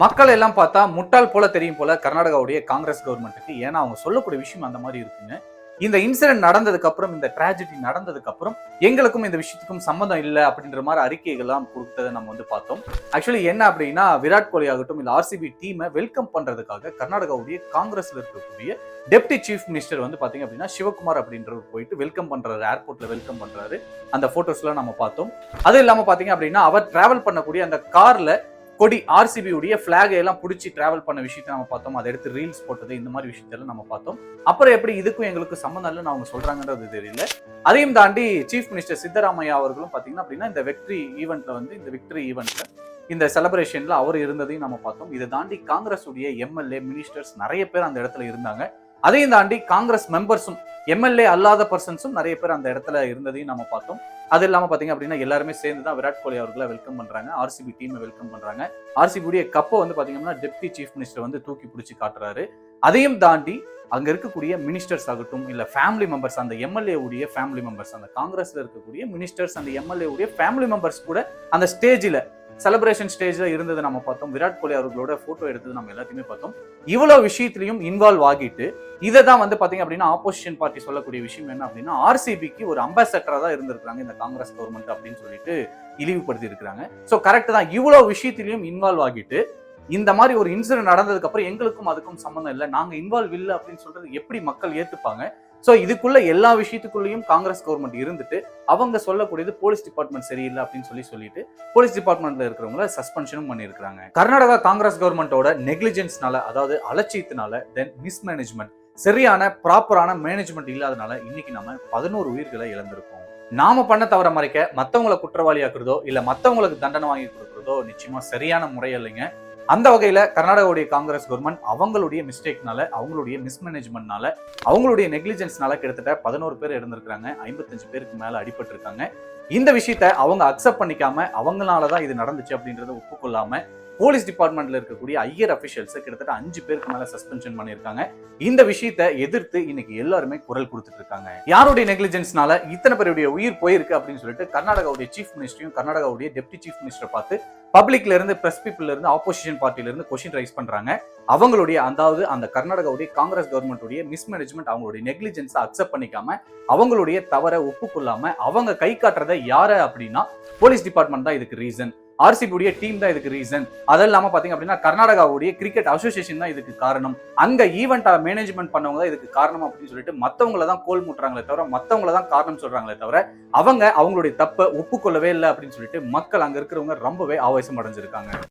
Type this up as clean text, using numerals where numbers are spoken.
மக்கள் எல்லாம் பார்த்தா முட்டாள் போல தெரியும் போல கர்நாடகாவுடைய காங்கிரஸ் கவர்மெண்ட்டுக்கு. ஏன்னா அவங்க சொல்லக்கூடிய விஷயம் அந்த மாதிரி இருக்குங்க. இந்த இன்சிடென்ட் நடந்ததுக்கு அப்புறம், இந்த டிராஜடி நடந்ததுக்கு அப்புறம் எங்களுக்கும் இந்த விஷயத்துக்கும் சம்மந்தம் இல்லை அப்படின்ற மாதிரி அறிக்கைகள்லாம் கொடுத்ததை நம்ம பார்த்தோம். ஆக்சுவலி என்ன அப்படின்னா, விராட் கோலி ஆகட்டும் இல்ல ஆர்சிபி டீமை வெல்கம் பண்றதுக்காக கர்நாடகாவுடைய காங்கிரஸ்ல இருக்கக்கூடிய டெப்டி சீஃப் மினிஸ்டர் பாத்தீங்க அப்படின்னா சிவகுமார் அப்படின்றவர் போயிட்டு வெல்கம் பண்றாரு, ஏர்போர்ட்ல வெல்கம் பண்றாரு. அந்த போட்டோஸ் எல்லாம் நம்ம பார்த்தோம். அது இல்லாம பாத்தீங்க அப்படின்னா அவர் டிராவல் பண்ணக்கூடிய அந்த கார்ல கொடி ஆர்சிபி உடைய பிளாகை எல்லாம் பிடிச்சி டிராவல் பண்ண விஷயத்தை நம்ம பார்த்தோம். அதை எடுத்து ரீல்ஸ் போட்டது, இந்த மாதிரி விஷயத்தெல்லாம் நம்ம பார்த்தோம். அப்புறம் எப்படி இதுக்கும் எங்களுக்கு சம்மந்தம் இல்லைன்னு அவங்க சொல்றாங்கன்றது தெரியல. அதையும் தாண்டி சீஃப் மினிஸ்டர் சித்தராமையா அவர்களும் பாத்தீங்கன்னா அப்படின்னா இந்த விக்டரி ஈவெண்ட்ல இந்த செலிப்ரேஷன்ல அவர் இருந்ததையும் நம்ம பார்த்தோம். இதை தாண்டி காங்கிரஸ் உடைய எம்எல்ஏ மினிஸ்டர்ஸ் நிறைய பேர் அந்த இடத்துல இருந்தாங்க. அதையும் தாண்டி காங்கிரஸ் மெம்பர்ஸும் எம்எல்ஏ அல்லாத பர்சன்ஸும் நிறைய பேர் அந்த இடத்துல இருந்ததையும் நம்ம பார்த்தோம். அது இல்லாம பாத்தீங்க அப்படின்னா எல்லாருமே சேர்ந்து தான் விராட் கோலி அவர்களை வெல்கம் பண்றாங்க, ஆர்சிபி டீமை வெல்கம் பண்றாங்க. ஆர்சிபி உடைய கப்பை பாத்தீங்கன்னா டெப்டி சீஃப் மினிஸ்டர் தூக்கி பிடிச்சி காட்டுறாரு. அதையும் தாண்டி அங்க இருக்கக்கூடிய மினிஸ்டர்ஸ் ஆகட்டும் இல்ல ஃபேமிலி மெம்பர்ஸ், அந்த எம்எல்ஏ உடைய ஃபேமிலி மெம்பர்ஸ், அந்த காங்கிரஸ்ல இருக்கக்கூடிய மினிஸ்டர்ஸ் அந்த எம்எல்ஏ உடைய ஃபேமிலி மெம்பர்ஸ் கூட அந்த ஸ்டேஜ்ல செலிப்ரேஷன் ஸ்டேஜ்ல இருந்தது நம்ம பார்த்தோம். விராட் கோலி அவர்களோட போட்டோ எடுத்தது நம்ம எல்லாத்தையுமே பார்த்தோம். இவ்வளவு விஷயத்திலையும் இன்வால்வ் ஆகிட்டு இதை தான் பாத்தீங்க அப்படின்னா ஆப்போசிஷன் பார்ட்டி சொல்லக்கூடிய விஷயம் என்ன அப்படின்னா, ஆர்சிபிக்கு ஒரு அம்பாசடரா தான் இருந்திருக்காங்க இந்த காங்கிரஸ் கவர்மெண்ட் அப்படின்னு சொல்லிட்டு இழிவுபடுத்தி இருக்காங்க. சோ கரெக்ட் தான், இவ்வளவு விஷயத்திலையும் இன்வால்வ் ஆகிட்டு இந்த மாதிரி ஒரு இன்சிடென்ட் நடந்ததுக்கு அப்புறம் எங்களுக்கும் அதுக்கும் சம்மந்தம் இல்லை, நாங்க இன்வால்வ் இல்லை அப்படின்னு சொல்றது எப்படி மக்கள் ஏத்துப்பாங்க? சோ இதுக்குள்ள எல்லா விஷயத்துக்குள்ளேயும் காங்கிரஸ் கவர்மெண்ட் இருந்துட்டு அவங்க சொல்லக்கூடியது போலீஸ் டிபார்ட்மெண்ட் சரியில்லை அப்படின்னு சொல்லிட்டு போலீஸ் டிபார்ட்மெண்ட்ல இருக்கிறவங்கள சஸ்பென்ஷனும் பண்ணியிருக்காங்க. கர்நாடகா காங்கிரஸ் கவர்மெண்டோட நெக்லிஜென்ஸ்னால, அதாவது அலட்சியத்தினால, தென் மிஸ்மேனேஜ்மெண்ட், சரியான ப்ராப்பரான மேனேஜ்மெண்ட் இல்லாதனால இன்னைக்கு நம்ம 11 உயிர்களை இழந்திருக்கோம். நாம பண்ண தவற மறைக்க மத்தவங்களை குற்றவாளியாக்குறதோ இல்ல மத்தவங்களுக்கு தண்டனை வாங்கி கொடுக்கறதோ நிச்சயமா சரியான முறை இல்லைங்க. அந்த வகையில கர்நாடகாவுடைய காங்கிரஸ் கவர்மெண்ட் அவங்களுடைய மிஸ்டேக்னால, அவங்களுடைய மிஸ்மேனேஜ்மெண்ட்னால, அவங்களுடைய நெக்லிஜென்ஸ்னால கிட்டத்தட்ட 11 பேர் இறந்திருக்காங்க, 55 பேருக்கு மேல அடிபட்டு இருக்காங்க. இந்த விஷயத்த அவங்க அக்செப்ட் பண்ணிக்காம அவங்களாலதான் இது நடந்துச்சு அப்படின்றத ஒப்புக்கொள்ளாம போலீஸ் டிபார்ட்மெண்ட்ல இருக்கக்கூடிய ஹையர் அபிஷியல்ஸ் கிட்டத்தட்ட 5 பேருக்கு மேல சஸ்பென்ஷன் பண்ணிருக்காங்க. இந்த விஷயத்தை எதிர்த்து இன்னைக்கு எல்லாருமே குரல் கொடுத்துட்டு இருக்காங்க. யாருடைய நெக்லிஜென்ஸ்னால இத்தனை பேருடைய உயிர் போயிருக்கு அப்படின்னு சொல்லிட்டு கர்நாடகாவுடைய சீஃப் மினிஸ்டரையும் கர்நாடகாவுடைய டெப்டி சீஃப் மினிஸ்டர் பார்த்து பப்ளிக்ல இருந்து, பிரஸ் பீப்புள்ல இருந்து, ஆப்போசிஷன் பார்ட்டில இருந்து கொஸ்டின் ரைஸ் பண்றாங்க. அவங்களுடைய அதாவது அந்த கர்நாடகாவுடைய காங்கிரஸ் கவர்மெண்ட்டுடைய மிஸ்மேனேஜ்மெண்ட், அவங்களுடைய நெக்லிஜென்ஸை அக்செப்ட் பண்ணிக்காம அவங்களுடைய தவறை ஒப்புக்கொள்ளாம அவங்க கை காட்டுறத யாரு அப்படின்னா போலீஸ் டிபார்ட்மெண்ட் தான் இதுக்கு ரீசன், ஆர்சிபி டீம் தான் இதுக்கு ரீசன். அது இல்லாம பாத்தீங்க அப்படின்னா கர்நாடகாவுடைய கிரிக்கெட் அசோசியேஷன் தான் இதுக்கு காரணம், அங்க ஈவெண்ட் மேனேஜ்மெண்ட் பண்ணவங்க தான் இதுக்கு காரணம் அப்படின்னு சொல்லிட்டு மத்தவங்கள தான் கோல் மூட்டுறாங்களே தவிர, மத்தவங்கள தான் காரணம் சொல்றாங்களே தவிர அவங்க அவங்களுடைய தப்பை ஒப்புக்கொள்ளவே இல்லை அப்படின்னு சொல்லிட்டு மக்கள் அங்க இருக்கிறவங்க ரொம்பவே ஆவேசம் அடைஞ்சிருக்காங்க.